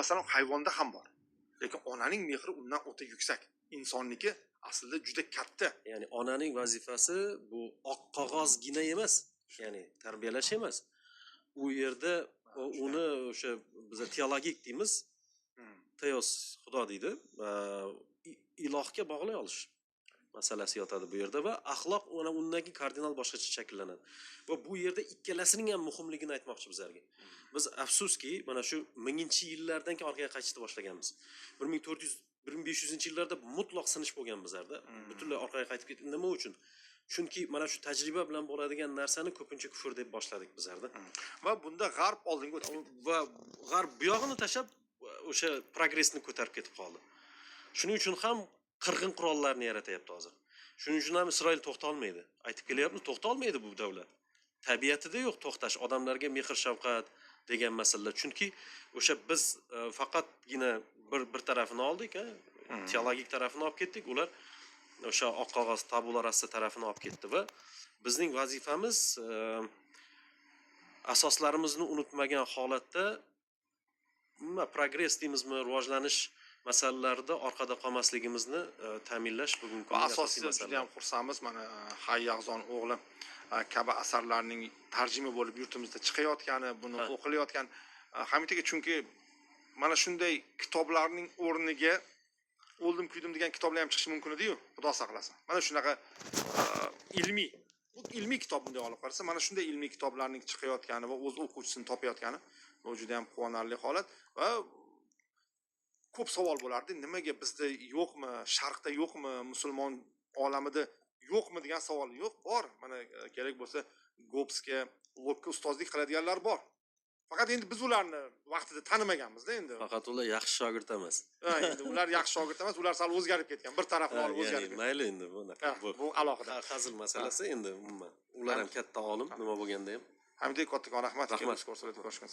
masalan hayvonda ham bor. Lekin onaning mehri undan o'ta yuksak. Insonniki aslida juda katta. Ya'ni onaning vazifasi bu oq qog'ozgina emas, ya'ni tarbiyalash emas. U yerda uni o'sha biz teologik deymiz, teos xudo deydi, ilohga bog'lay olish masalasi yotadi bu yerda va axloq undan kardinal boshqacha shakllanadi. Va bu yerda ikkalasining ham muhimligini aytmoqchi bizlarga. Biz afsuski mana shu 1000-yillardan keyin orqaga qaytishni boshlaganmiz. 1400-1500-yillarda mutlaq sinish bo'lgan bizlarda. Butunlay orqaga qaytib ketdi. Nima uchun? Chunki mana shu tajriba bilan bo'ladigan narsani ko'pincha kufr deb boshladik bizlarda. Va bunda g'arb oldinga o'tdi va g'arb bu yog'ini tashab o'sha progressni ko'tarib ketib qoldi. Shuning uchun ham qirg'in qurollarni yaratyapti hozir. Shuning uchun ham Isroil to'xta olmaydi. Aytib kelyapmiz, to'xta olmaydi bu davlat. Tabiatida yo'q to'xtash, odamlarga mehr shafqat degan masalalar. Chunki o'sha biz faqatgina bir tarafini oldik, teologik tarafini olib ketdik. Ular o'sha oq qog'oz tabula rasa tarafini olib ketdi va bizning vazifamiz asoslarimizni unutmagan holatda progress deymizmi, rivojlanish masalalarida orqada qolmasligimizni ta'minlash bugungi kunning asosiy masala. Juda ham xursandmiz. Mana Hayyag'zon o'g'li kabi asarlarning tarjima bo'lib yurtimizda chiqayotgani, buni o'qilayotgan hammaga, chunki mana shunday kitoblarning o'rniga o'ldim kuydim degan kitoblar ham chiqishi mumkin edi-yu, Xudo saqlasin. Mana shunaqa ilmiy kitob bunday olib qarasa, mana shunday ilmiy kitoblarning chiqayotgani va o'z o'quvchisini topayotgani bu juda ham quvonarli holat va ko'p savol bo'lardi. Nimaga bizda yo'qmi, sharqda yo'qmi, musulmon olamida yo'qmi degan savol yo'q, bor. Mana kerak bo'lsa Gobsga, Lokka ustozlik qiladiganlar bor. Faqat endi biz ularni vaqtida tanimaganmiz-da endi. Faqat ular yaxshi shogird emas. Endi ular yaxshi shogird emas, ular sal o'zgarib ketgan. Bir tarafni olib o'zgarib ketgan. Mayli endi bunaqa. Bu alohida. Hazil masalasi endi umuman. Ular ham katta olim, nima bo'lganda ham. Hamidbek, kattakon rahmat. Rahmat ko'rsatib qo'yishgan.